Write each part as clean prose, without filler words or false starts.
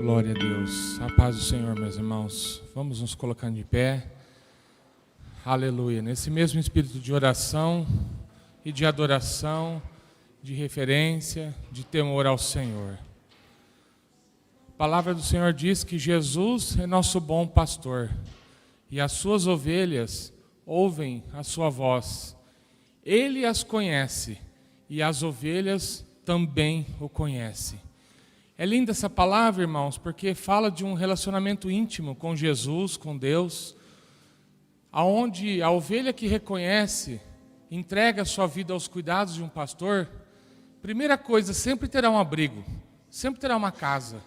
Glória a Deus. A paz do Senhor, meus irmãos. Vamos nos colocando de pé. Aleluia. Nesse mesmo espírito de oração e de adoração, de referência, de temor ao Senhor. A palavra do Senhor diz que Jesus é nosso bom pastor e as suas ovelhas ouvem a sua voz. Ele as conhece e as ovelhas também o conhecem. É linda essa palavra, irmãos, porque fala de um relacionamento íntimo com Jesus, com Deus, aonde a ovelha que reconhece, entrega a sua vida aos cuidados de um pastor, primeira coisa, sempre terá um abrigo, sempre terá uma casa,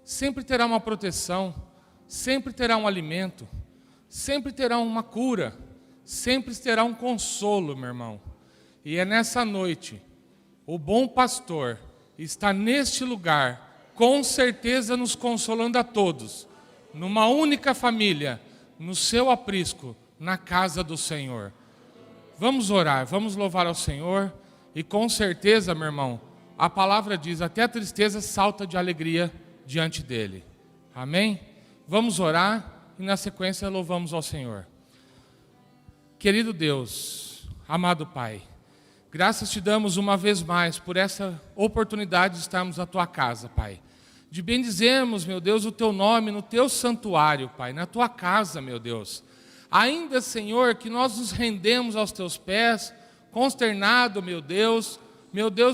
sempre terá uma proteção, sempre terá um alimento, sempre terá uma cura, sempre terá um consolo, meu irmão. E é nessa noite, o bom pastor está neste lugar, com certeza nos consolando a todos, numa única família, no seu aprisco, na casa do Senhor. Vamos orar, vamos louvar ao Senhor, e com certeza, meu irmão, a palavra diz, até a tristeza salta de alegria diante dele. Amém? Vamos orar, e na sequência louvamos ao Senhor. Querido Deus, amado Pai, graças te damos uma vez mais por essa oportunidade de estarmos na tua casa, Pai. De bendizermos, meu Deus, o teu nome no teu santuário, Pai, na tua casa, meu Deus. Ainda, Senhor, que nós nos rendemos aos teus pés, consternado, meu Deus,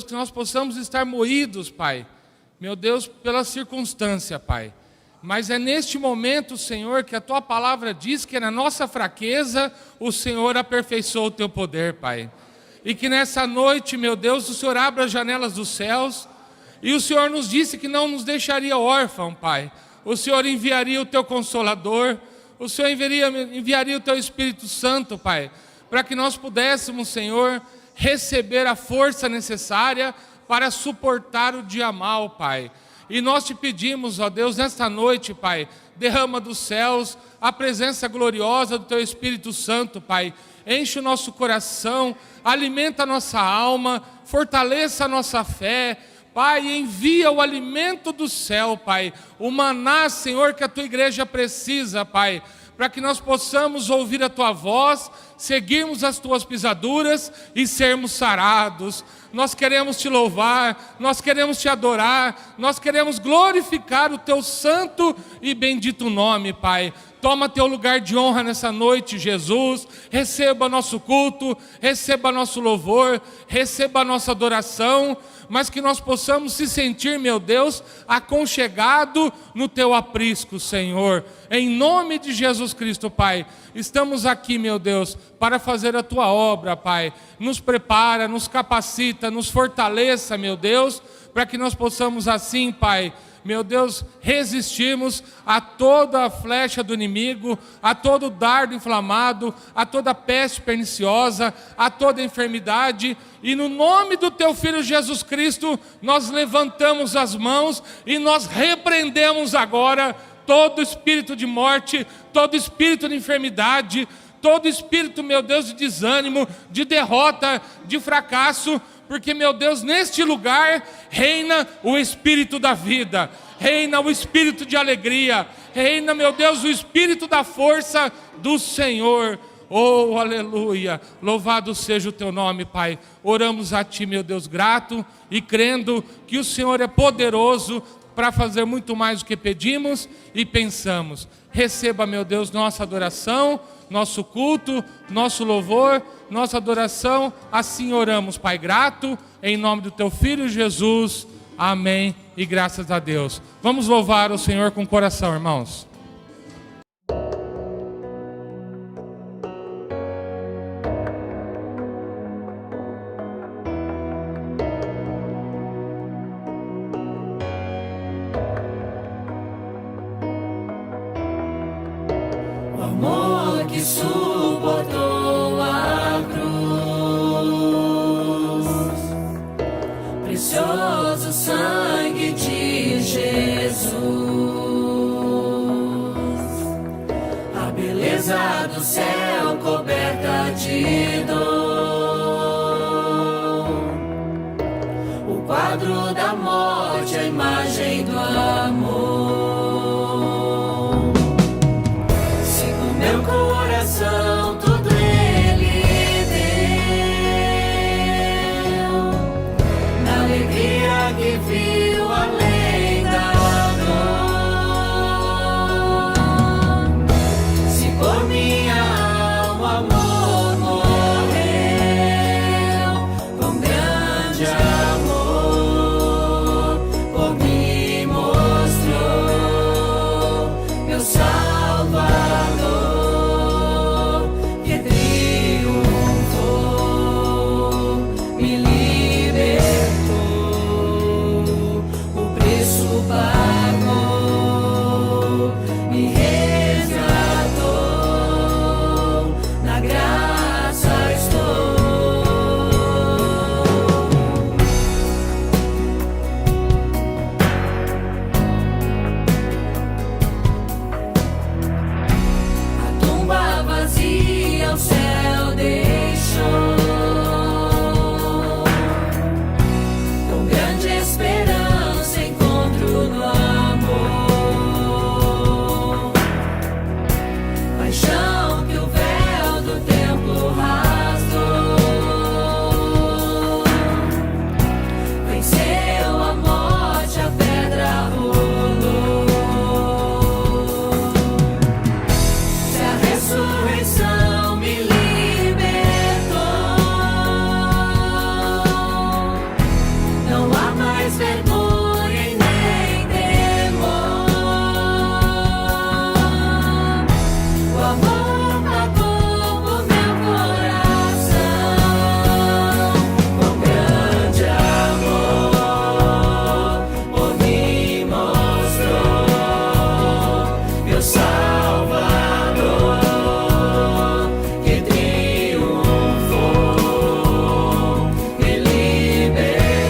que nós possamos estar moídos, Pai, meu Deus, pela circunstância, Pai. Mas é neste momento, Senhor, que a tua palavra diz que na nossa fraqueza o Senhor aperfeiçoou o teu poder, Pai. E que nessa noite, meu Deus, o Senhor abra as janelas dos céus. E o Senhor nos disse que não nos deixaria órfão, Pai. O Senhor enviaria o teu Consolador. O Senhor enviaria o teu Espírito Santo, Pai. Para que nós pudéssemos, Senhor, receber a força necessária para suportar o dia mal, Pai. E nós te pedimos, ó Deus, nesta noite, Pai, derrama dos céus a presença gloriosa do teu Espírito Santo, Pai. Enche o nosso coração, alimenta a nossa alma, fortaleça a nossa fé, Pai, envia o alimento do céu, Pai, o maná, Senhor, que a tua igreja precisa, Pai, para que nós possamos ouvir a tua voz, seguirmos as tuas pisaduras e sermos sarados. Nós queremos te louvar, nós queremos te adorar, nós queremos glorificar o teu santo e bendito nome, Pai. Toma teu lugar de honra nessa noite, Jesus. Receba nosso culto, receba nosso louvor, receba a nossa adoração, mas que nós possamos se sentir, meu Deus, aconchegado no teu aprisco, Senhor. Em nome de Jesus Cristo, Pai, estamos aqui, meu Deus, para fazer a tua obra, Pai. Nos prepara, nos capacita, nos fortaleça, meu Deus, para que nós possamos assim, Pai, meu Deus, resistirmos a toda a flecha do inimigo, a todo dardo inflamado, a toda peste perniciosa, a toda enfermidade. E no nome do teu Filho Jesus Cristo, nós levantamos as mãos e nós repreendemos agora todo espírito de morte, todo espírito de enfermidade, todo espírito, meu Deus, de desânimo, de derrota, de fracasso, porque, meu Deus, neste lugar reina o Espírito da vida, reina o Espírito de alegria, reina, meu Deus, o Espírito da força do Senhor. Oh, aleluia, louvado seja o teu nome, Pai. Oramos a ti, meu Deus, grato e crendo que o Senhor é poderoso para fazer muito mais do que pedimos e pensamos. Receba, meu Deus, nossa adoração, nosso culto, nosso louvor, nossa adoração. Assim oramos, Pai, grato, em nome do teu Filho Jesus. Amém e graças a Deus. Vamos louvar o Senhor com o coração, irmãos. Que suportou a cruz, precioso sangue de Jesus, a beleza do céu coberta de dor, o quadro da morte, a imagem do amor. Sigo meu coração, tudo ele deu, na alegria que viu além da dor. Se por minha alma amor morreu, com grande amor, por mim mostrou meu Salvador, que triunfou, me libertou, o preço pagou, me resgatou, na graça estou. A tumba vazia o céu deixou, com grande esperança encontro no amor. Paixão que o véu do templo rasgou, venceu a morte, a pedra rolou. Se a ressurreição me libertou, não há mais vergonha e nem temor. O amor pagou por meu coração, com grande amor, por mim mostrou meu Salvador, que triunfou, me libertou,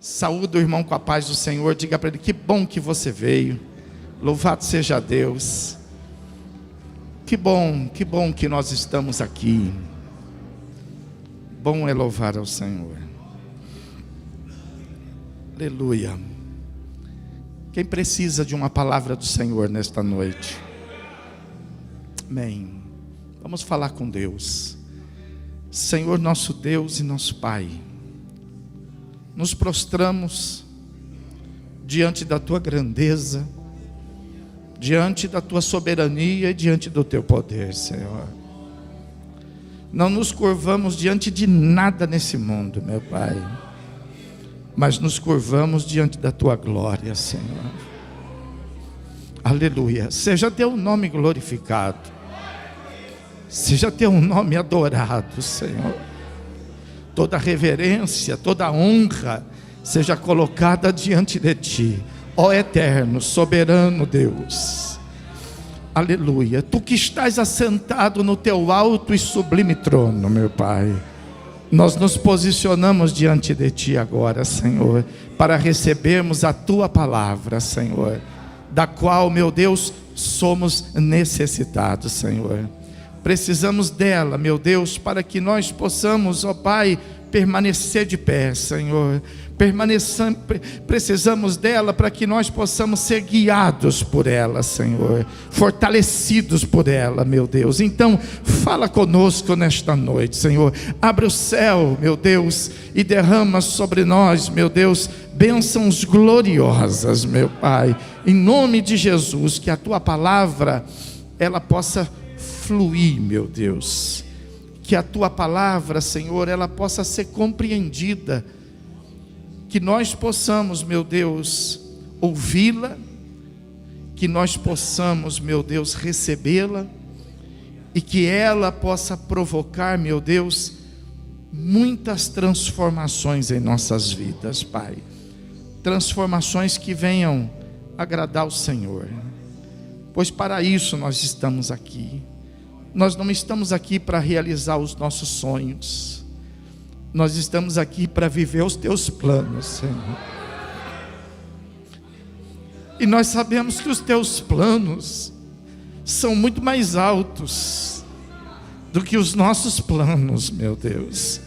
Saúda o irmão com a paz do Senhor. Diga para ele: que bom que você veio. Louvado seja Deus. Que bom que nós estamos aqui. Bom é louvar ao Senhor. Aleluia. Quem precisa de uma palavra do Senhor nesta noite? Amém. Vamos falar com Deus. Senhor, nosso Deus e nosso Pai, nos prostramos diante da Tua grandeza, diante da Tua soberania e diante do Teu poder, Senhor. Não nos curvamos diante de nada nesse mundo, meu Pai, mas nos curvamos diante da Tua glória, Senhor. Aleluia. Seja Teu nome glorificado, seja Teu nome adorado, Senhor. Toda reverência, toda honra seja colocada diante de Ti, ó eterno, soberano Deus. Aleluia. Tu que estás assentado no Teu alto e sublime trono, meu Pai, nós nos posicionamos diante de Ti agora, Senhor, para recebermos a Tua palavra, Senhor, da qual, meu Deus, somos necessitados, Senhor. Precisamos dela, meu Deus, para que nós possamos, ó Pai, permanecer de pé, Senhor. Precisamos dela para que nós possamos ser guiados por ela, Senhor, fortalecidos por ela, meu Deus. Então, fala conosco nesta noite, Senhor. Abre o céu, meu Deus, e derrama sobre nós, meu Deus, bênçãos gloriosas, meu Pai. Em nome de Jesus, que a Tua palavra, ela possa fluir, meu Deus. Que a Tua palavra, Senhor, ela possa ser compreendida. Que nós possamos, meu Deus, ouvi-la, que nós possamos, meu Deus, recebê-la, e que ela possa provocar, meu Deus, muitas transformações em nossas vidas, Pai. Transformações que venham agradar o Senhor, pois para isso nós estamos aqui. Nós não estamos aqui para realizar os nossos sonhos, nós estamos aqui para viver os Teus planos, Senhor. E nós sabemos que os Teus planos são muito mais altos do que os nossos planos, meu Deus.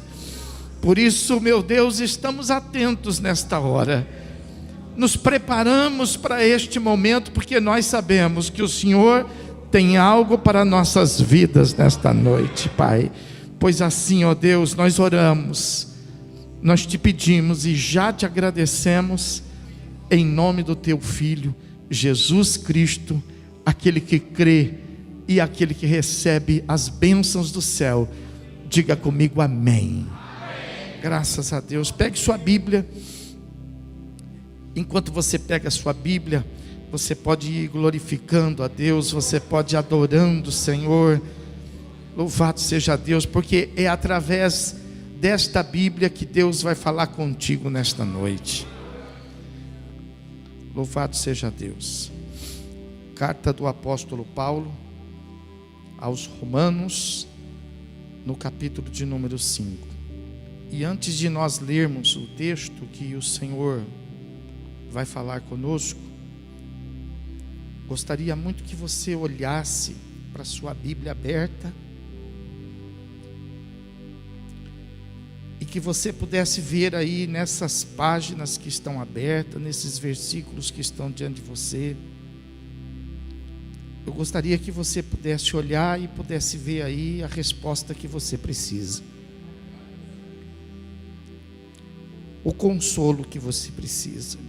Por isso, meu Deus, estamos atentos nesta hora. Nos preparamos para este momento, porque nós sabemos que o Senhor tem algo para nossas vidas nesta noite, Pai. Pois assim, ó Deus, nós oramos, nós Te pedimos e já Te agradecemos, em nome do Teu Filho, Jesus Cristo, aquele que crê e aquele que recebe as bênçãos do céu. Diga comigo, amém. Graças a Deus. Pegue sua Bíblia. Enquanto você pega a sua Bíblia, você pode ir glorificando a Deus, você pode ir adorando o Senhor. Louvado seja Deus, porque é através desta Bíblia que Deus vai falar contigo nesta noite. Louvado seja Deus. Carta do apóstolo Paulo aos Romanos, no capítulo de número 5. E antes de nós lermos o texto que o Senhor vai falar conosco, gostaria muito que você olhasse para a sua Bíblia aberta e que você pudesse ver aí nessas páginas que estão abertas, nesses versículos que estão diante de você. Eu gostaria que você pudesse olhar e pudesse ver aí a resposta que você precisa, o consolo que você precisa.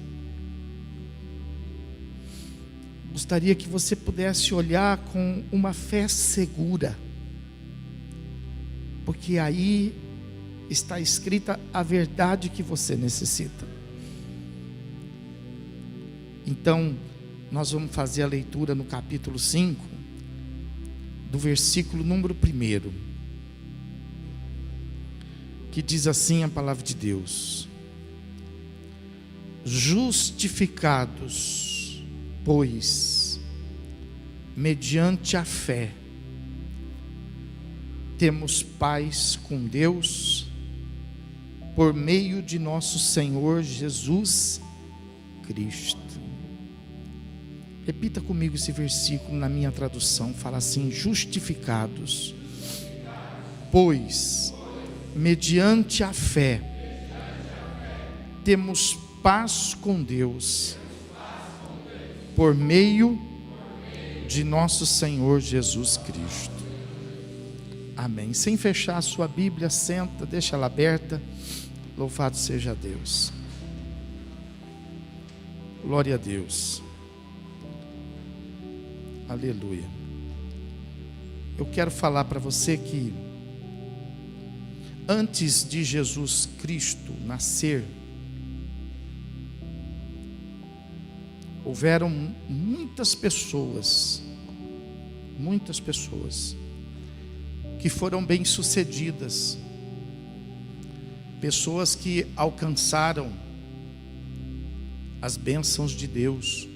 Gostaria que você pudesse olhar com uma fé segura, porque aí está escrita a verdade que você necessita. Então, nós vamos fazer a leitura no capítulo 5, do versículo número 1, que diz assim a palavra de Deus: justificados, pois, mediante a fé, temos paz com Deus por meio de nosso Senhor Jesus Cristo. Repita comigo esse versículo na minha tradução, fala assim: justificados, pois mediante a fé temos paz com Deus, por meio de nosso Senhor Jesus Cristo. Amém. Sem fechar a sua Bíblia, senta, deixa ela aberta. Louvado seja Deus. Glória a Deus. Aleluia. Eu quero falar para você que antes de Jesus Cristo nascer, houveram muitas pessoas que foram bem-sucedidas, pessoas que alcançaram as bênçãos de Deus,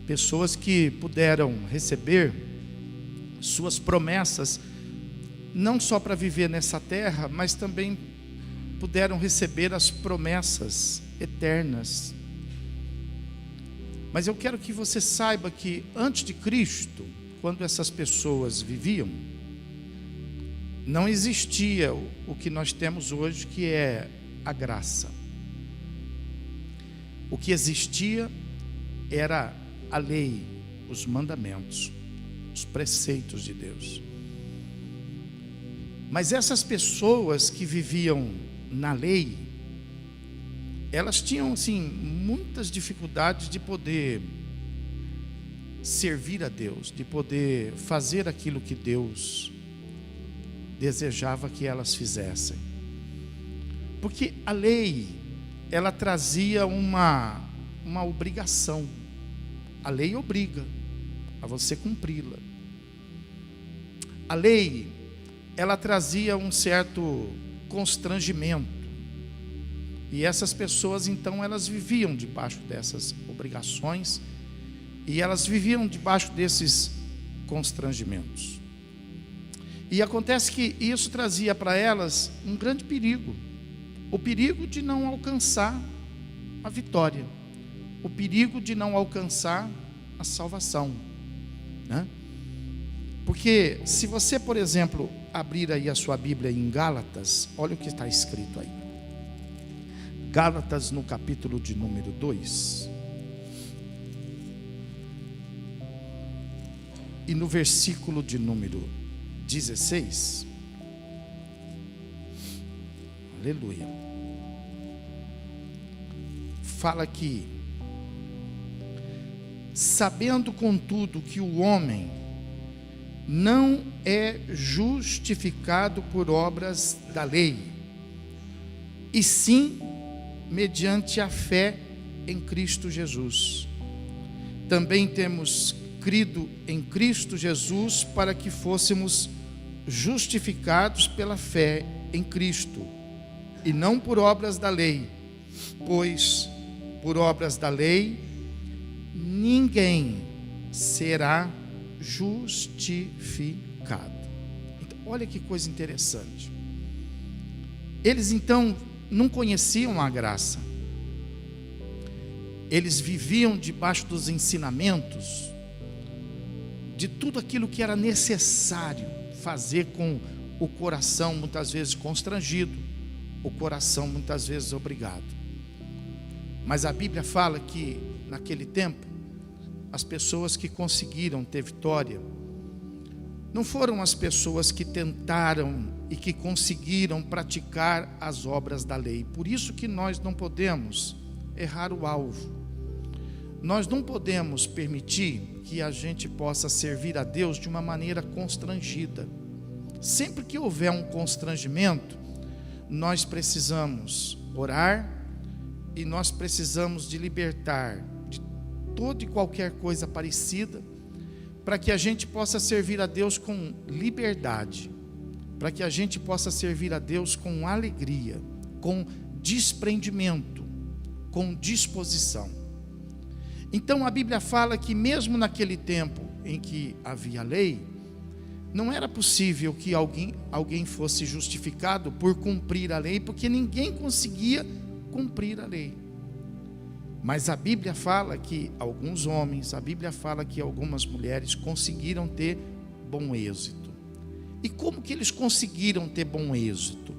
pessoas que puderam receber suas promessas, não só para viver nessa terra, mas também puderam receber as promessas eternas. Mas eu quero que você saiba que antes de Cristo, quando essas pessoas viviam, não existia o que nós temos hoje, que é a graça. O que existia era a lei, os mandamentos, os preceitos de Deus. Mas essas pessoas que viviam na lei, elas tinham assim muitas dificuldades de poder servir a Deus, de poder fazer aquilo que Deus desejava que elas fizessem. Porque a lei, ela trazia uma obrigação. A lei obriga a você cumpri-la. A lei, ela trazia um certo constrangimento. E essas pessoas, então, elas viviam debaixo dessas obrigações, e elas viviam debaixo desses constrangimentos. E acontece que isso trazia para elas um grande perigo. O perigo de não alcançar a vitória. O perigo de não alcançar a salvação, né? Porque se você, por exemplo, abrir aí a sua Bíblia em Gálatas, olha o que está escrito aí. Gálatas no capítulo de número 2. E no versículo de número 16. Aleluia. Fala aqui: sabendo contudo que o homem não é justificado por obras da lei, e sim mediante a fé em Cristo Jesus. Também temos crido em Cristo Jesus para que fôssemos justificados pela fé em Cristo, e não por obras da lei, pois por obras da lei ninguém será justificado. Então, olha que coisa interessante. Eles então não conheciam a graça. Eles viviam debaixo dos ensinamentos de tudo aquilo que era necessário fazer, com o coração muitas vezes constrangido, o coração muitas vezes obrigado. Mas a Bíblia fala que naquele tempo as pessoas que conseguiram ter vitória não foram as pessoas que tentaram e que conseguiram praticar as obras da lei. Por isso que nós não podemos errar o alvo. Nós não podemos permitir que a gente possa servir a Deus de uma maneira constrangida. Sempre que houver um constrangimento, nós precisamos orar e nós precisamos de libertar de toda e qualquer coisa parecida, para que a gente possa servir a Deus com liberdade, para que a gente possa servir a Deus com alegria, com desprendimento, com disposição. Então a Bíblia fala que mesmo naquele tempo em que havia lei, Não era possível que alguém fosse justificado por cumprir a lei, porque ninguém conseguia cumprir a lei. Mas a Bíblia fala que alguns homens, a Bíblia fala que algumas mulheres conseguiram ter bom êxito. E como que eles conseguiram ter bom êxito?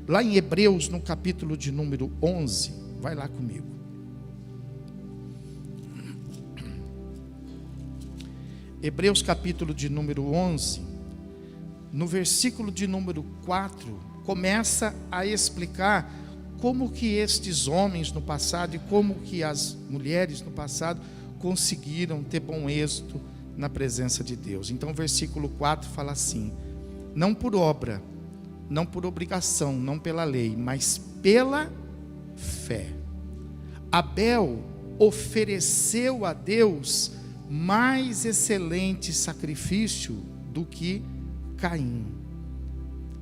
Lá em Hebreus, no capítulo de número 11, vai lá comigo. Hebreus capítulo de número 11, no versículo de número 4, começa a explicar como que estes homens no passado e como que as mulheres no passado conseguiram ter bom êxito na presença de Deus. Então o versículo 4 fala assim: não por obra, não por obrigação, não pela lei, mas pela fé. Abel ofereceu a Deus mais excelente sacrifício do que Caim.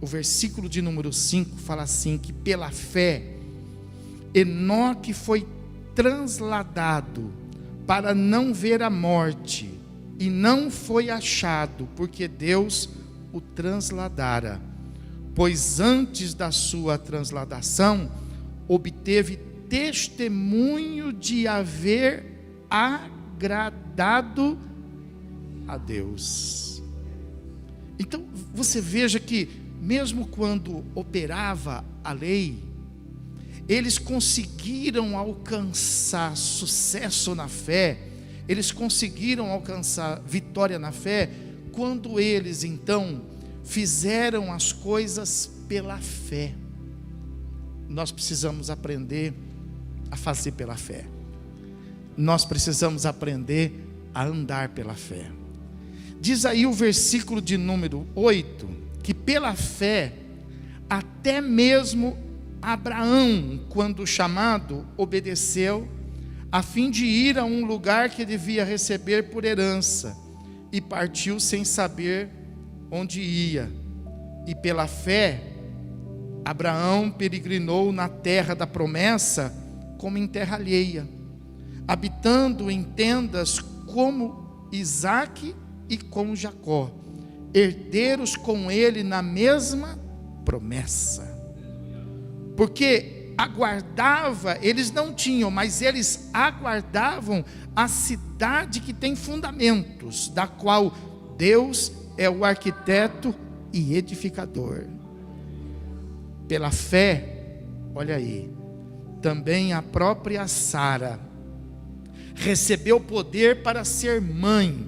O versículo de número 5 fala assim, que pela fé Enoque foi transladado para não ver a morte, e não foi achado, porque Deus o transladara, pois antes da sua transladação obteve testemunho de haver agradado a Deus. Então você veja que mesmo quando operava a lei, eles conseguiram alcançar sucesso na fé, eles conseguiram alcançar vitória na fé, quando eles então fizeram as coisas pela fé. Nós precisamos aprender a fazer pela fé. Nós precisamos aprender a andar pela fé. Diz aí o versículo de número 8, que pela fé, até mesmo Abraão, quando chamado, obedeceu, a fim de ir a um lugar que devia receber por herança, e partiu sem saber onde ia. E pela fé, Abraão peregrinou na terra da promessa, como em terra alheia, habitando em tendas como Isaque e com Jacó, herdeiros com ele na mesma promessa. Porque aguardava, eles não tinham, mas eles aguardavam a cidade que tem fundamentos, da qual Deus é o arquiteto e edificador. Pela fé, olha aí, também a própria Sara recebeu poder para ser mãe,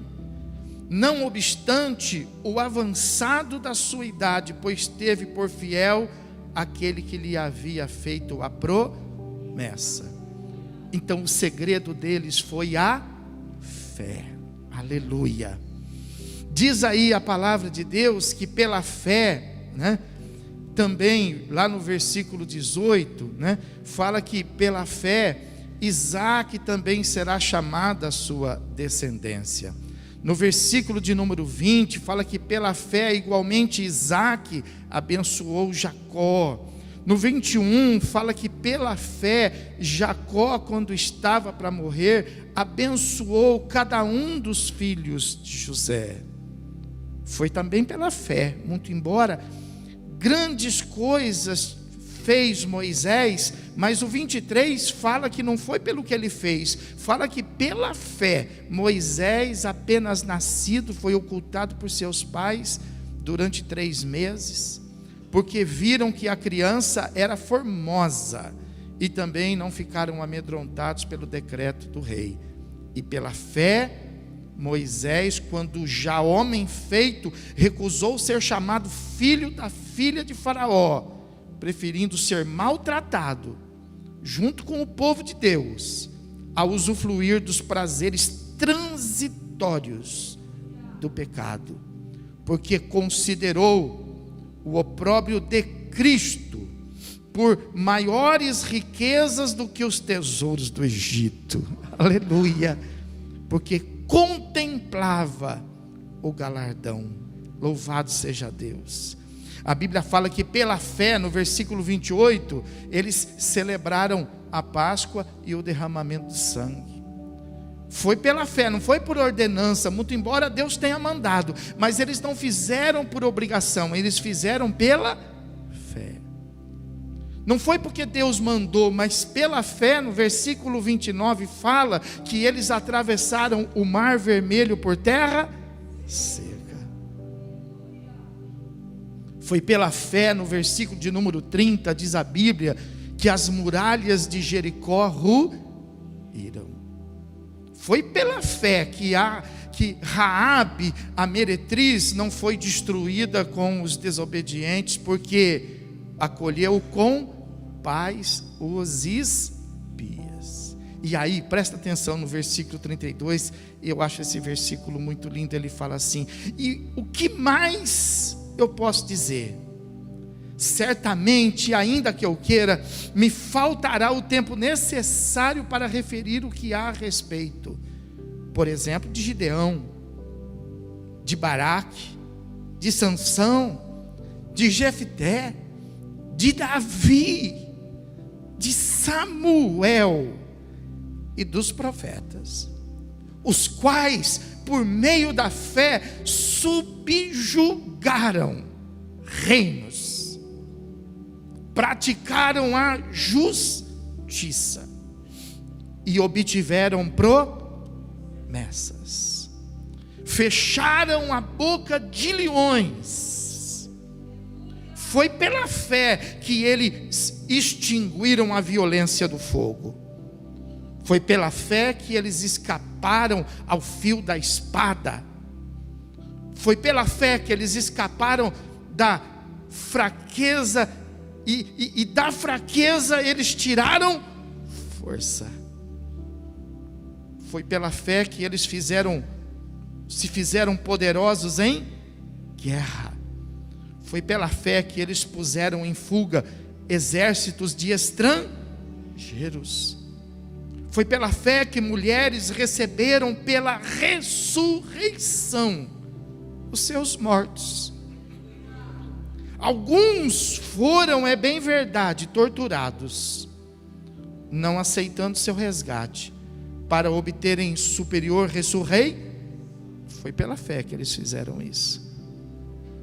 não obstante o avançado da sua idade, pois teve por fiel aquele que lhe havia feito a promessa. Então o segredo deles foi a fé. Aleluia. Diz aí a palavra de Deus que pela fé, também lá no versículo 18, fala que pela fé Isaque também será chamada a sua descendência. No versículo de número 20, fala que pela fé igualmente Isaque abençoou Jacó. No 21, fala que pela fé Jacó, quando estava para morrer, abençoou cada um dos filhos de José. Foi também pela fé, muito embora grandes coisas fez Moisés, mas o 23 fala que não foi pelo que ele fez, fala que pela fé, Moisés, apenas nascido, foi ocultado por seus pais durante 3 meses, porque viram que a criança era formosa, e também não ficaram amedrontados pelo decreto do rei. E pela fé, Moisés, quando já homem feito, recusou ser chamado filho da filha de Faraó, preferindo ser maltratado junto com o povo de Deus, a usufruir dos prazeres transitórios do pecado, porque considerou o opróbrio de Cristo por maiores riquezas do que os tesouros do Egito. Aleluia. Porque contemplava o galardão. Louvado seja Deus. A Bíblia fala que pela fé, no versículo 28, eles celebraram a Páscoa e o derramamento de sangue. Foi pela fé, não foi por ordenança, muito embora Deus tenha mandado, mas eles não fizeram por obrigação, eles fizeram pela fé. Não foi porque Deus mandou, mas pela fé. No versículo 29 fala que eles atravessaram o mar vermelho por terra seca. Foi pela fé. No versículo de número 30 diz a Bíblia que as muralhas de Jericó ruíram. Foi pela fé que Raabe, a meretriz, não foi destruída com os desobedientes, porque acolheu com paz os espias. E aí, presta atenção no versículo 32, eu acho esse versículo muito lindo. Ele fala assim: e o que mais eu posso dizer? Certamente, ainda que eu queira, me faltará o tempo necessário para referir o que há a respeito, por exemplo, de Gideão, de Baraque, de Sansão, de Jefté, de Davi, de Samuel e dos profetas, os quais, por meio da fé, subjugaram reinos, praticaram a justiça e obtiveram promessas, fecharam a boca de leões. Foi pela fé que eles extinguiram a violência do fogo. Foi pela fé que eles escaparam ao fio da espada. Foi pela fé que eles escaparam da fraqueza, e da fraqueza eles tiraram força. Foi pela fé que eles se fizeram poderosos em guerra. Foi pela fé que eles puseram em fuga exércitos de estrangeiros. Foi pela fé que mulheres receberam pela ressurreição os seus mortos. Alguns foram, é bem verdade, torturados, não aceitando seu resgate, para obterem superior ressurreição. Foi pela fé que eles fizeram isso.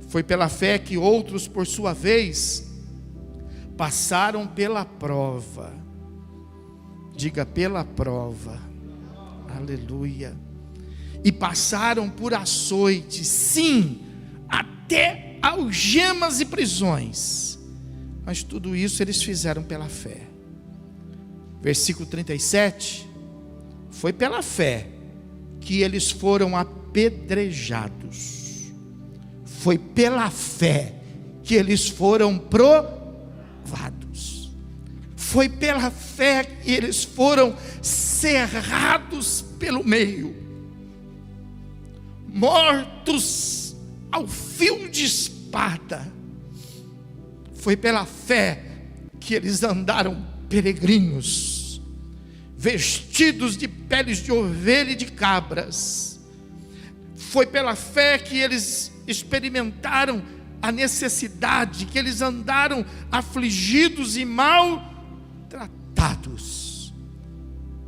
Foi pela fé que outros, por sua vez, passaram pela prova. Diga, pela prova. Aleluia. E passaram por açoites, sim, até algemas e prisões. Mas tudo isso eles fizeram pela fé. Versículo 37. Foi pela fé que eles foram apedrejados. Foi pela fé que eles foram provados. Foi pela fé que eles foram cerrados pelo meio, mortos ao fio de espada. Foi pela fé que eles andaram peregrinos, vestidos de peles de ovelha e de cabras. Foi pela fé que eles experimentaram a necessidade, que eles andaram afligidos e maltratados,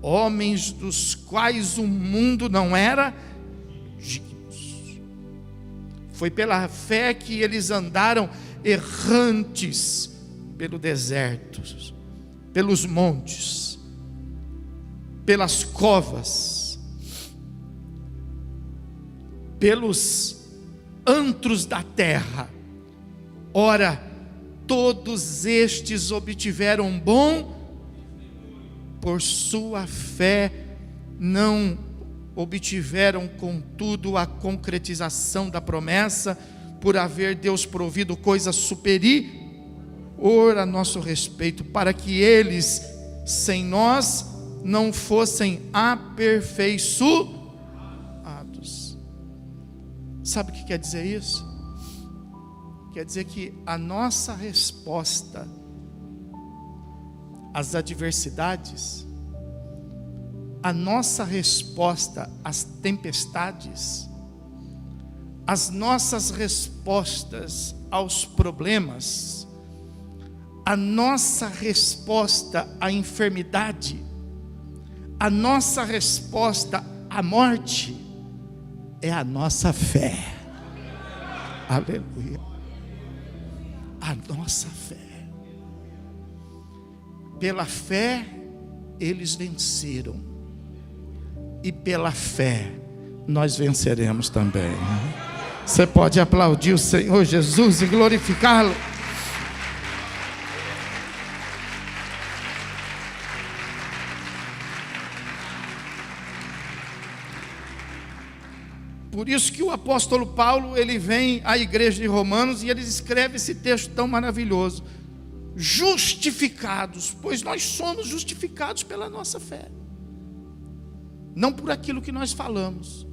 homens dos quais o mundo não era dignos. Foi pela fé que eles andaram errantes pelo deserto, pelos montes, pelas covas, pelos antros da terra. Ora, todos estes obtiveram bom, por sua fé não obtiveram, contudo, a concretização da promessa, por haver Deus provido coisa superior a nosso respeito, para que eles, sem nós, não fossem aperfeiçoados. Sabe o que quer dizer isso? Quer dizer que a nossa resposta às adversidades, a nossa resposta às tempestades, as nossas respostas aos problemas, a nossa resposta à enfermidade, a nossa resposta à morte é a nossa fé. Aleluia. A nossa fé. Pela fé eles venceram, e pela fé nós venceremos também. Você pode aplaudir o Senhor Jesus e glorificá-lo. Por isso que o apóstolo Paulo, ele vem à igreja de Romanos e ele escreve esse texto tão maravilhoso: justificados, pois nós somos justificados pela nossa fé, não por aquilo que nós falamos,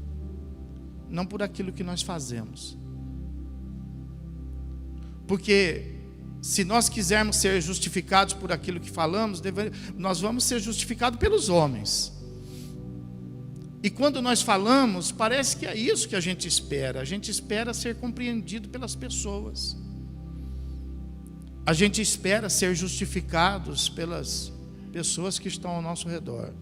não por aquilo que nós fazemos. Porque se nós quisermos ser justificados por aquilo que falamos, nós vamos ser justificados pelos homens. E quando nós falamos, parece que é isso que a gente espera. A gente espera ser compreendido pelas pessoas. A gente espera ser justificados pelas pessoas que estão ao nosso redor.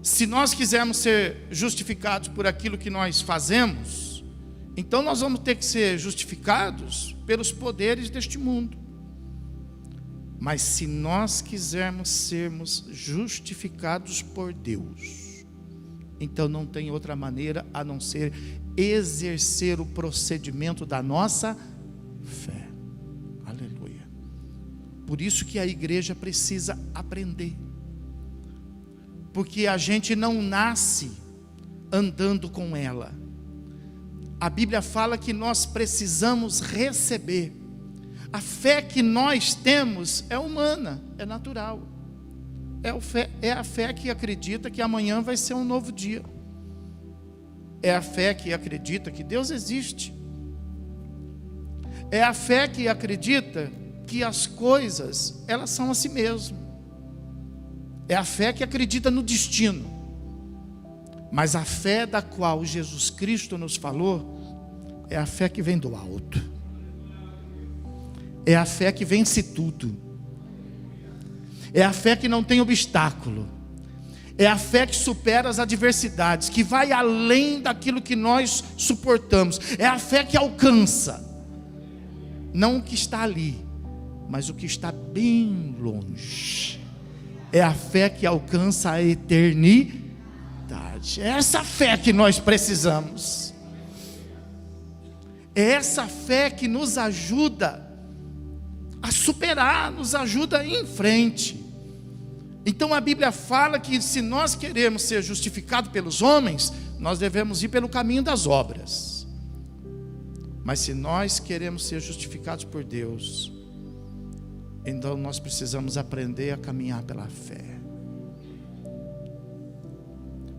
Se nós quisermos ser justificados por aquilo que nós fazemos, então nós vamos ter que ser justificados pelos poderes deste mundo. Mas se nós quisermos sermos justificados por Deus, então não tem outra maneira a não ser exercer o procedimento da nossa fé. Aleluia. Por isso que a igreja precisa aprender. Porque a gente não nasce andando com ela. A Bíblia fala que nós precisamos receber. A fé que nós temos é humana, é natural. É a fé que acredita que amanhã vai ser um novo dia. É a fé que acredita que Deus existe. É a fé que acredita que as coisas, elas são assim mesmo. É a fé que acredita no destino. Mas a fé da qual Jesus Cristo nos falou é a fé que vem do alto. É a fé que vence tudo. É a fé que não tem obstáculo. É a fé que supera as adversidades, que vai além daquilo que nós suportamos. É a fé que alcança, não o que está ali, mas o que está bem longe. É a fé que alcança a eternidade. É essa fé que nós precisamos. É essa fé que nos ajuda a superar, nos ajuda a ir em frente. Então a Bíblia fala que se nós queremos ser justificados pelos homens, nós devemos ir pelo caminho das obras. Mas se nós queremos ser justificados por Deus, então nós precisamos aprender a caminhar pela fé.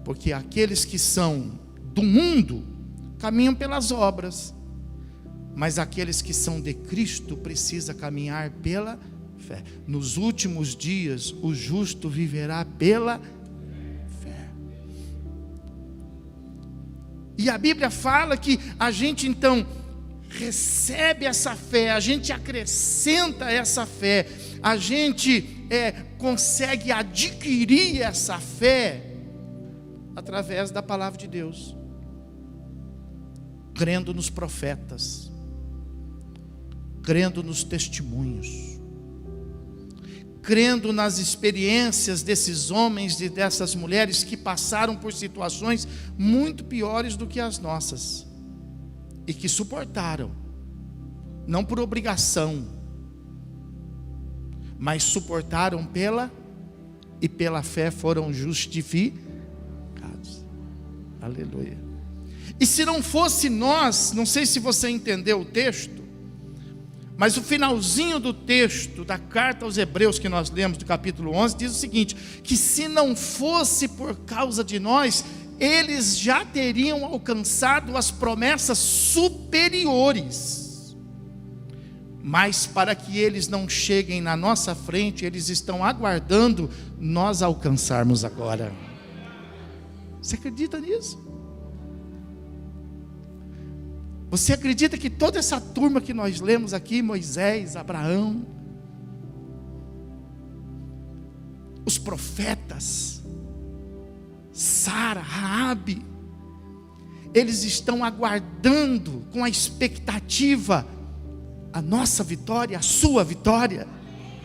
Porque aqueles que são do mundo caminham pelas obras, mas aqueles que são de Cristo precisam caminhar pela fé. Nos últimos dias, o justo viverá pela fé. E a Bíblia fala que a gente então recebe essa fé, a gente acrescenta essa fé, a gente consegue adquirir essa fé através da palavra de Deus, crendo nos profetas, crendo nos testemunhos, crendo nas experiências desses homens e dessas mulheres que passaram por situações muito piores do que as nossas e que suportaram, não por obrigação, mas suportaram pela fé foram justificados. Aleluia. E se não fosse nós, não sei se você entendeu o texto, mas o finalzinho do texto da carta aos Hebreus que nós lemos do capítulo 11 diz o seguinte: que se não fosse por causa de nós, eles já teriam alcançado as promessas superiores. Mas para que eles não cheguem na nossa frente, eles estão aguardando nós alcançarmos agora. Você acredita nisso? Você acredita que toda essa turma que nós lemos aqui, Moisés, Abraão, os profetas, Sara, Raabe, eles estão aguardando com a expectativa a nossa vitória, a sua vitória.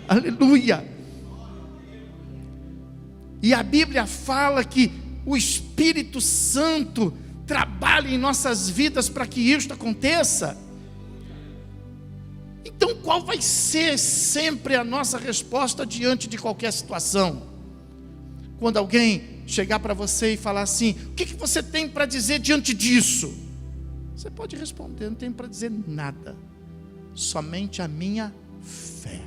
Aleluia. E a Bíblia fala que o Espírito Santo trabalha em nossas vidas para que isto aconteça. Então, qual vai ser sempre a nossa resposta diante de qualquer situação? Quando alguém chegar para você e falar assim: o que você tem para dizer diante disso? Você pode responder: não tenho para dizer nada, somente a minha fé.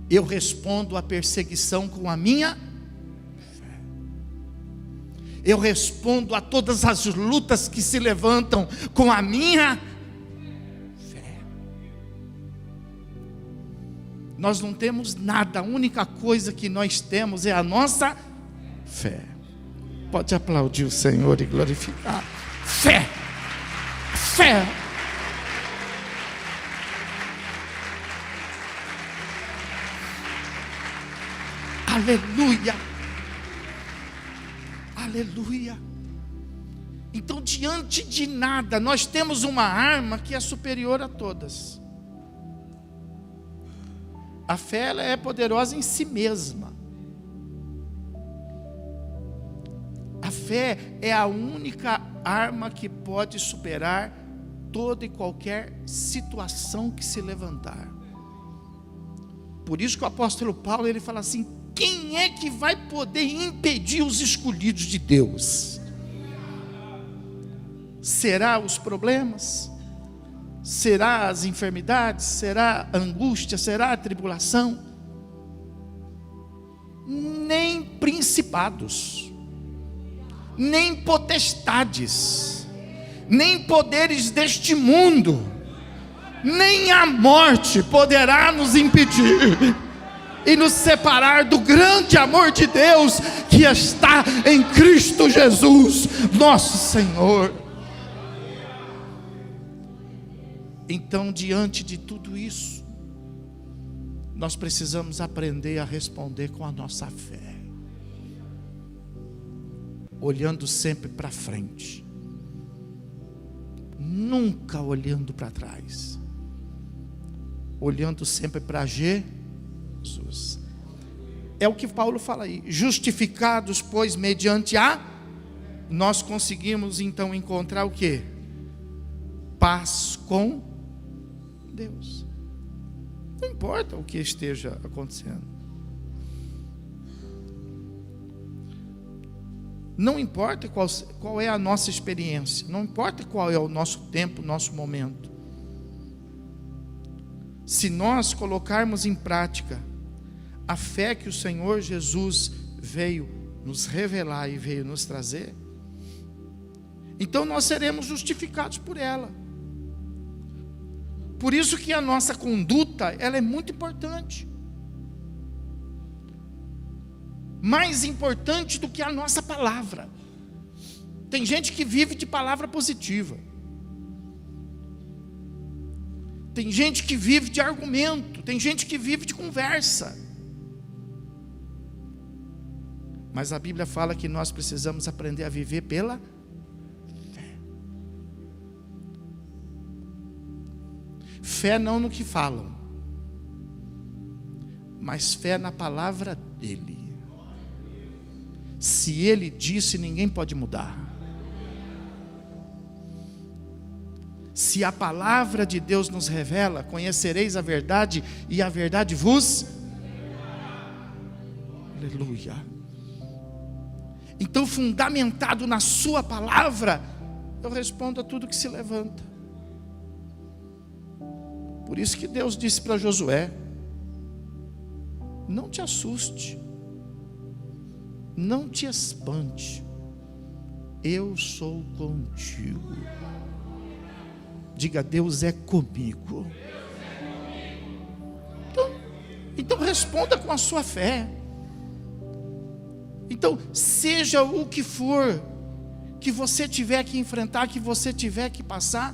Eu respondo à perseguição com a minha fé. Eu respondo a todas as lutas que se levantam com a minha fé. Nós não temos nada, a única coisa que nós temos é a nossa fé. Pode aplaudir o Senhor e glorificar. Fé, fé. Aleluia, aleluia. Então, diante de nada, nós temos uma arma que é superior a todas. A fé, ela é poderosa em si mesma. A fé é a única arma que pode superar toda e qualquer situação que se levantar. Por isso que o apóstolo Paulo, ele fala assim: quem é que vai poder impedir os escolhidos de Deus? Será os problemas? Será as enfermidades? Será a angústia? Será a tribulação? Nem principados, nem potestades, nem poderes deste mundo, nem a morte poderá nos impedir e nos separar do grande amor de Deus que está em Cristo Jesus, nosso Senhor. Então, diante de tudo isso, nós precisamos aprender a responder com a nossa fé, olhando sempre para frente, nunca olhando para trás, olhando sempre para Jesus. É o que Paulo fala aí: justificados, pois, mediante a, nós conseguimos então encontrar o quê? Paz com Deus. Não importa o que esteja acontecendo, não importa qual é a nossa experiência, não importa qual é o nosso tempo, o nosso momento. Se nós colocarmos em prática a fé que o Senhor Jesus veio nos revelar e veio nos trazer, então nós seremos justificados por ela. Por isso que a nossa conduta, ela é muito importante. Mais importante do que a nossa palavra. Tem gente que vive de palavra positiva. Tem gente que vive de argumento. Tem gente que vive de conversa. Mas a Bíblia fala que nós precisamos aprender a viver pela fé. Fé não no que falam, mas fé na palavra dele. Se ele disse, ninguém pode mudar. Se a palavra de Deus nos revela: conhecereis a verdade e a verdade vos... Aleluia. Então, fundamentado na sua palavra, eu respondo a tudo que se levanta. Por isso que Deus disse para Josué: não te assuste, não te espante, eu sou contigo. Diga: Deus é comigo. Então responda com a sua fé. Então, seja o que for que você tiver que enfrentar, que você tiver que passar,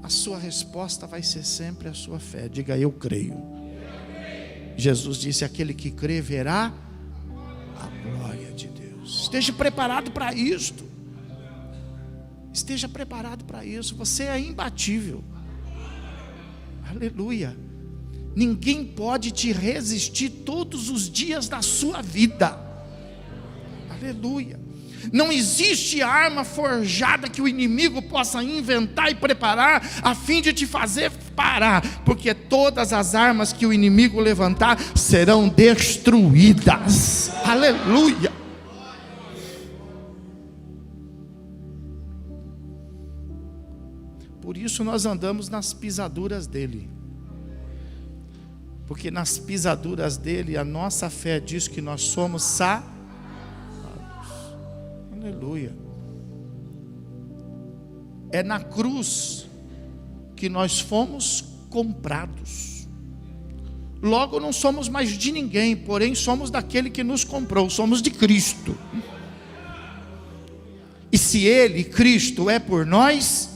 a sua resposta vai ser sempre a sua fé. Diga: eu creio. Jesus disse: aquele que crê verá a glória de Deus. Esteja preparado para isto. Esteja preparado para isso. Você é imbatível. Aleluia. Ninguém pode te resistir todos os dias da sua vida. Aleluia. Não existe arma forjada que o inimigo possa inventar e preparar a fim de te fazer parar, porque todas as armas que o inimigo levantar serão destruídas. Aleluia. Por isso nós andamos nas pisaduras dele, porque nas pisaduras dele a nossa fé diz que nós somos sarados. Aleluia. É na cruz que nós fomos comprados. Logo não somos mais de ninguém, porém somos daquele que nos comprou, somos de Cristo. E se Ele, Cristo, é por nós,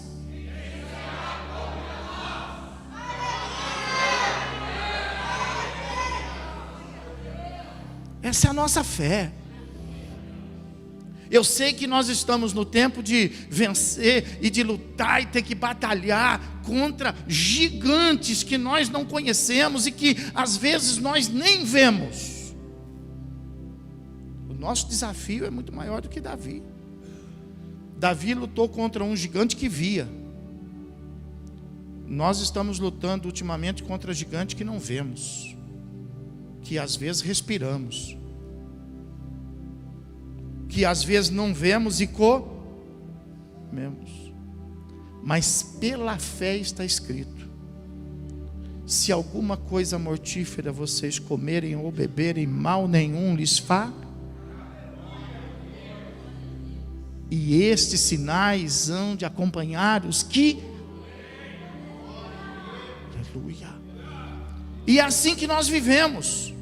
essa é a nossa fé. Eu sei que nós estamos no tempo de vencer e de lutar e ter que batalhar contra gigantes que nós não conhecemos e que às vezes nós nem vemos. O nosso desafio é muito maior do que Davi. Davi lutou contra um gigante que via. Nós estamos lutando ultimamente contra gigante que não vemos, que às vezes respiramos, que às vezes não vemos e comemos, mas pela fé está escrito: se alguma coisa mortífera vocês comerem ou beberem, mal nenhum lhes fará, e estes sinais hão de acompanhar os que, aleluia, e é assim que nós vivemos.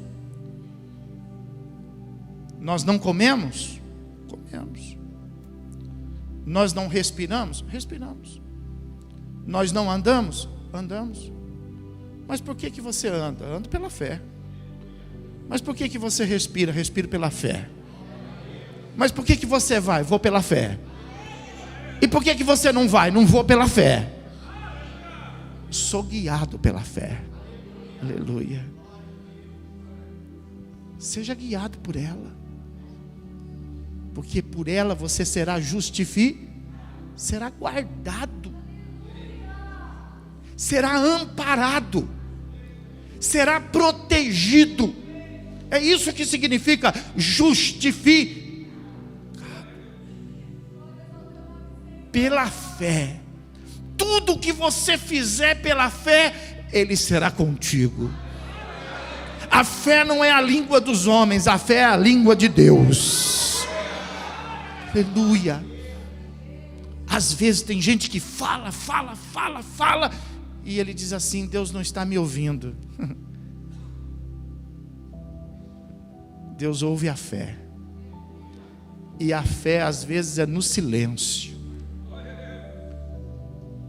Nós não comemos? Comemos. Nós não respiramos? Respiramos. Nós não andamos? Andamos. Mas por que você anda? Ando pela fé. Mas por que você respira? Respiro pela fé. Mas por que você vai? Vou pela fé. E por que você não vai? Não vou pela fé. Sou guiado pela fé. Aleluia. Seja guiado por ela, porque por ela você será justificado, será guardado, será amparado, será protegido. É isso que significa justificado. Pela fé. Tudo que você fizer pela fé, Ele será contigo. A fé não é a língua dos homens, a fé é a língua de Deus. Aleluia. Às vezes tem gente que fala, e ele diz assim: Deus não está me ouvindo. Deus ouve a fé. E a fé às vezes é no silêncio.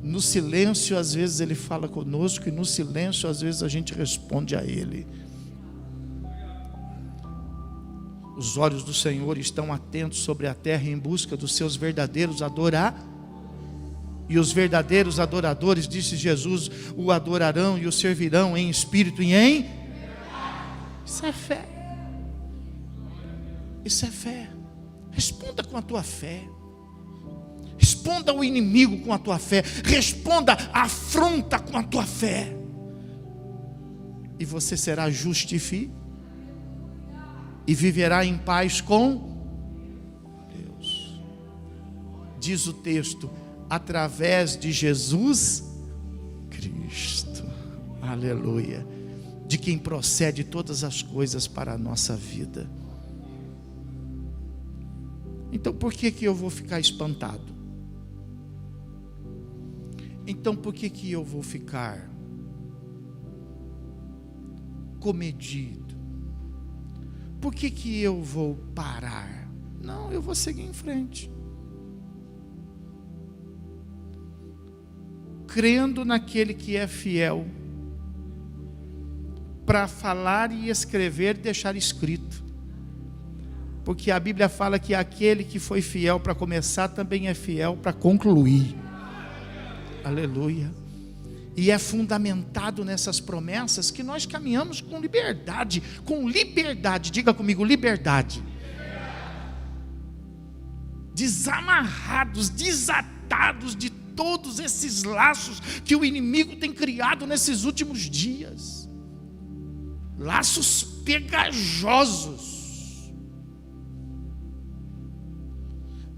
No silêncio às vezes Ele fala conosco, e no silêncio às vezes a gente responde a Ele. Os olhos do Senhor estão atentos sobre a terra em busca dos seus verdadeiros adoradores. E os verdadeiros adoradores, disse Jesus, o adorarão e o servirão em espírito e em... Isso é fé. Isso é fé. Responda com a tua fé. Responda ao inimigo com a tua fé. Responda à afronta com a tua fé. E você será justificado e viverá em paz com Deus. Diz o texto: através de Jesus Cristo, aleluia, de quem procede todas as coisas para a nossa vida. Então por que eu vou ficar espantado? Então por que eu vou ficar comedido? Por que eu vou parar? Não, eu vou seguir em frente, crendo naquele que é fiel para falar e escrever, deixar escrito. Porque a Bíblia fala que aquele que foi fiel para começar também é fiel para concluir. Aleluia. E é fundamentado nessas promessas que nós caminhamos com liberdade. Diga comigo, liberdade. Desamarrados, desatados de todos esses laços que o inimigo tem criado nesses últimos dias. Laços pegajosos,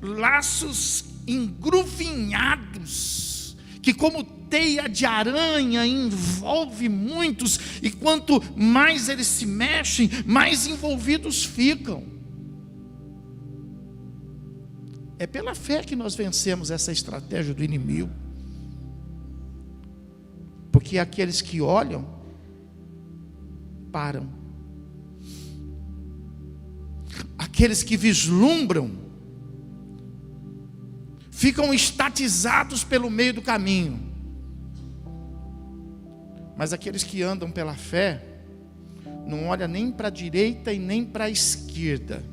laços engruvinhados, que como teia de aranha envolve muitos, e quanto mais eles se mexem, mais envolvidos ficam. É pela fé que nós vencemos essa estratégia do inimigo. Porque aqueles que olham, param. Aqueles que vislumbram, ficam estatizados pelo meio do caminho. Mas aqueles que andam pela fé, não olha nem para a direita e nem para a esquerda,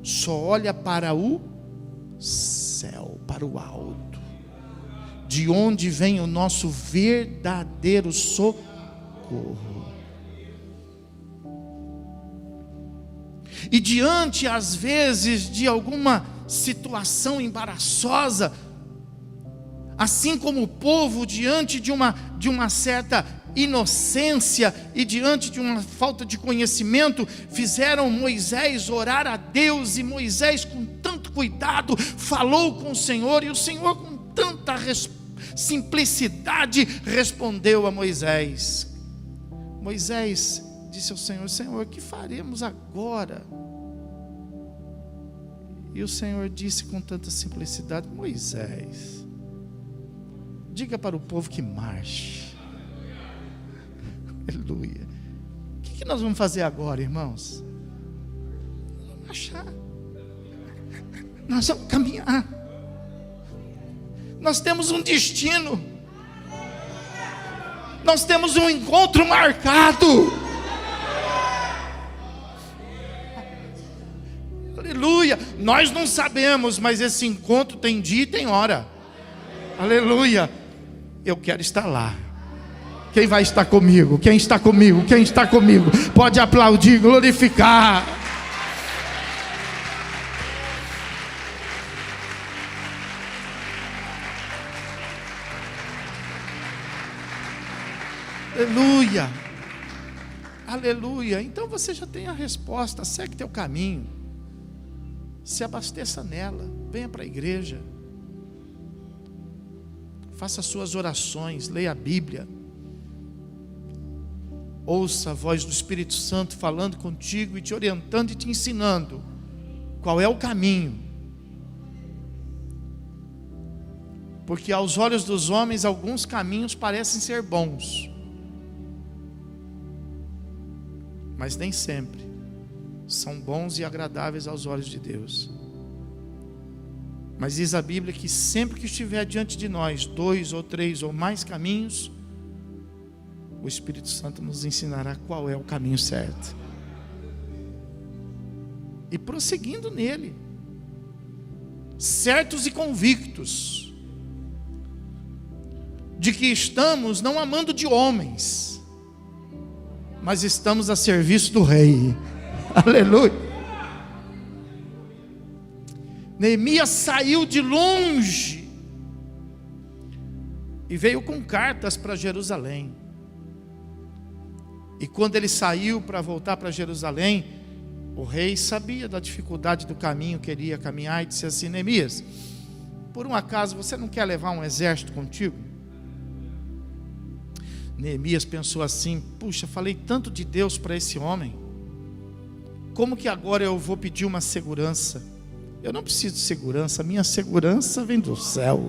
só olha para o céu, para o alto, de onde vem o nosso verdadeiro socorro. E diante, às vezes, de alguma situação embaraçosa, assim como o povo, diante de uma certa inocência e diante de uma falta de conhecimento, fizeram Moisés orar a Deus, e Moisés, com tanto cuidado, falou com o Senhor, e o Senhor, com tanta simplicidade, respondeu a Moisés. Moisés disse ao Senhor: Senhor, o que faremos agora? E o Senhor disse com tanta simplicidade: Moisés, diga para o povo que marche. Aleluia. O que nós vamos fazer agora, irmãos? Vamos marchar. Nós vamos caminhar. Nós temos um destino. Nós temos um encontro marcado. Aleluia. Nós não sabemos, mas esse encontro tem dia e tem hora. Aleluia. Eu quero estar lá. Quem vai estar comigo? Quem está comigo? Quem está comigo? Pode aplaudir, glorificar. Aleluia. Aleluia. Então você já tem a resposta. Segue teu caminho. Se abasteça nela. Venha para a igreja. Faça suas orações. Leia a Bíblia. Ouça a voz do Espírito Santo falando contigo e te orientando e te ensinando qual é o caminho. Porque aos olhos dos homens alguns caminhos parecem ser bons, mas nem sempre são bons e agradáveis aos olhos de Deus. Mas diz a Bíblia que sempre que estiver diante de nós 2 ou 3 ou mais caminhos, o Espírito Santo nos ensinará qual é o caminho certo. E prosseguindo nele, certos e convictos de que estamos não amando de homens, mas estamos a serviço do Rei. Aleluia. Neemias saiu de longe e veio com cartas para Jerusalém. E quando ele saiu para voltar para Jerusalém, o rei sabia da dificuldade do caminho que ele ia caminhar e disse assim: Neemias, por um acaso você não quer levar um exército contigo? Neemias pensou assim: puxa, falei tanto de Deus para esse homem, como que agora eu vou pedir uma segurança? Eu não preciso de segurança, minha segurança vem do céu.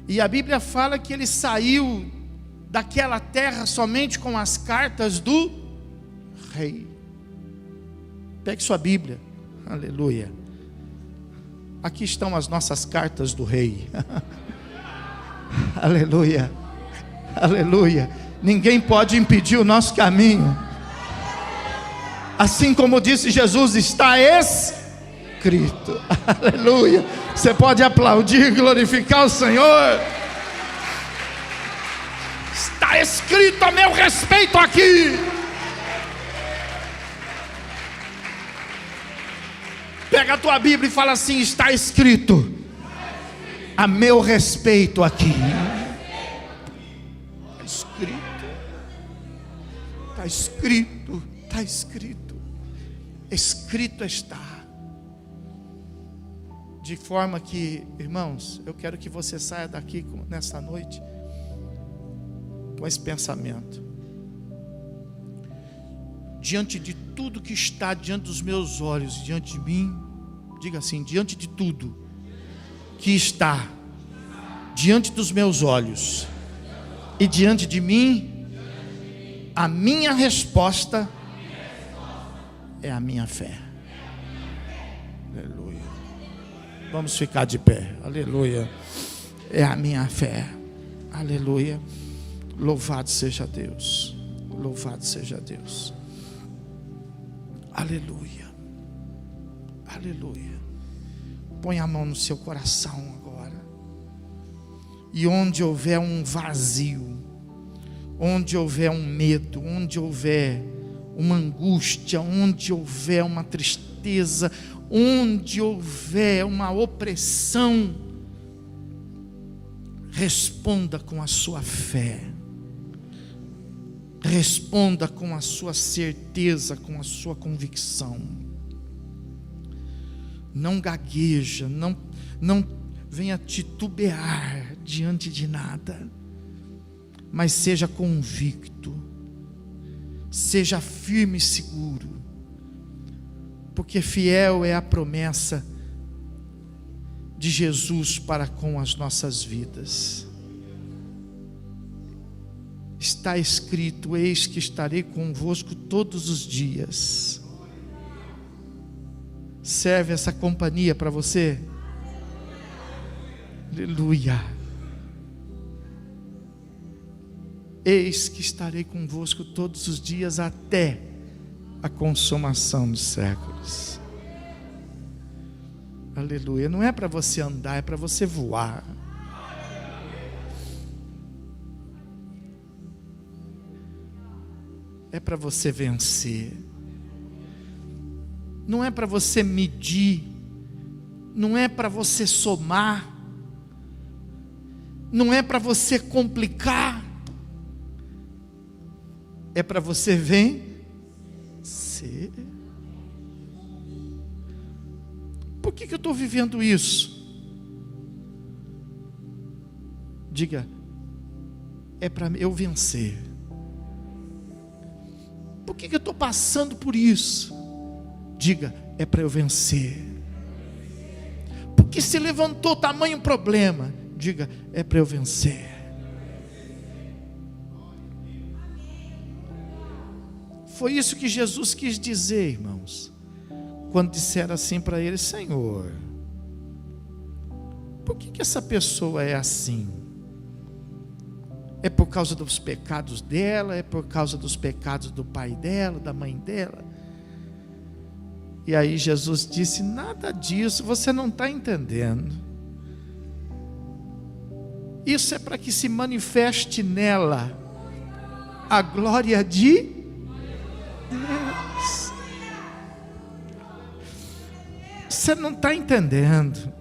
E a Bíblia fala que ele saiu daquela terra somente com as cartas do rei. Pegue sua Bíblia. Aleluia. Aqui estão as nossas cartas do rei. Aleluia. Aleluia. Ninguém pode impedir o nosso caminho. Assim como disse Jesus, está escrito. Aleluia. Você pode aplaudir e glorificar o Senhor. Está escrito a meu respeito aqui. Pega a tua Bíblia e fala assim: está escrito a meu respeito aqui. Está escrito. Está escrito. Está escrito. Escrito está. De forma que, irmãos, eu quero que você saia daqui nessa noite com esse pensamento. Diante de tudo que está diante dos meus olhos, diante de mim, diga assim: diante de tudo que está diante dos meus olhos e diante de mim, a minha resposta é a minha fé. Aleluia. Vamos ficar de pé. Aleluia. É a minha fé. Aleluia. Louvado seja Deus. Louvado seja Deus. Aleluia. Aleluia. Põe a mão no seu coração agora. E onde houver um vazio, onde houver um medo, onde houver uma angústia, onde houver uma tristeza, onde houver uma opressão, responda com a sua fé. Responda com a sua certeza, com a sua convicção. Não gagueja, não venha titubear diante de nada, mas seja convicto, seja firme e seguro, porque fiel é a promessa de Jesus para com as nossas vidas. Está escrito: eis que estarei convosco todos os dias. Serve essa companhia para você? Aleluia. Eis que estarei convosco todos os dias até a consumação dos séculos. Aleluia. Não é para você andar, é para você voar. É para você vencer. Não é para você medir. Não é para você somar. Não é para você complicar. É para você vencer. Por que eu estou vivendo isso? Diga: é para eu vencer. Por que eu estou passando por isso? Diga: é para eu vencer. Porque se levantou tamanho problema, diga: é para eu vencer. Foi isso que Jesus quis dizer, irmãos, quando disseram assim para ele: Senhor, por que essa pessoa é assim? É por causa dos pecados dela? É por causa dos pecados do pai dela, da mãe dela? E aí Jesus disse: nada disso, você não está entendendo. Isso é para que se manifeste nela a glória de Deus. Você não está entendendo.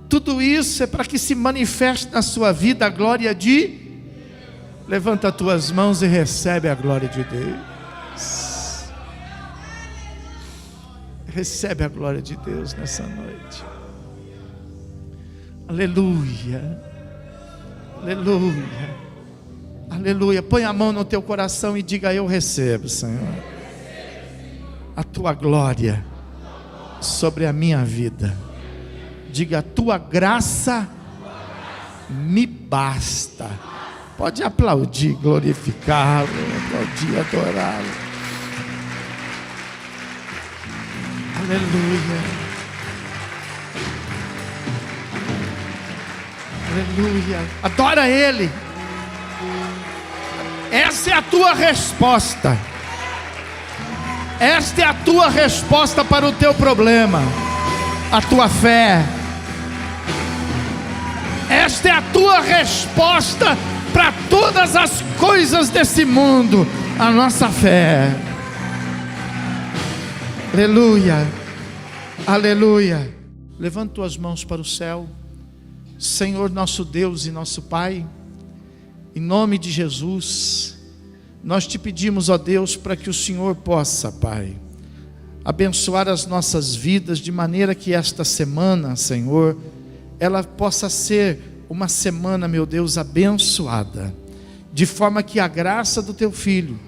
Tudo isso é para que se manifeste na sua vida a glória de... Levanta as tuas mãos e recebe a glória de Deus. Recebe a glória de Deus nessa noite. Aleluia. Aleluia. Aleluia. Põe a mão no teu coração e diga: eu recebo, Senhor, a tua glória sobre a minha vida. Diga: a tua graça me basta. Pode aplaudir, glorificá-lo, aplaudir, adorá-lo. Aleluia. Aleluia. Adora Ele. Essa é a tua resposta. Esta é a tua resposta para o teu problema, a tua fé. Esta é a tua resposta para todas as coisas desse mundo, a nossa fé. Aleluia, aleluia. Levanta tuas mãos para o céu. Senhor nosso Deus e nosso Pai, em nome de Jesus, nós te pedimos, ó Deus, para que o Senhor possa, Pai, abençoar as nossas vidas, de maneira que esta semana, Senhor, ela possa ser uma semana, meu Deus, abençoada, de forma que a graça do teu Filho,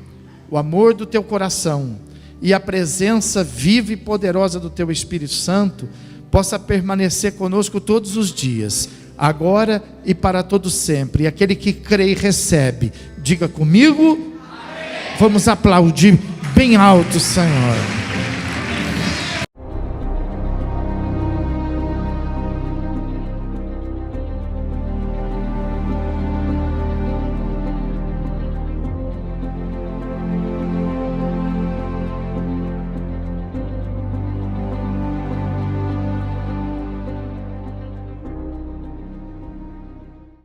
o amor do teu coração e a presença viva e poderosa do teu Espírito Santo possa permanecer conosco todos os dias, agora e para todo sempre. E aquele que crê e recebe, diga comigo, amém. Vamos aplaudir bem alto, Senhor.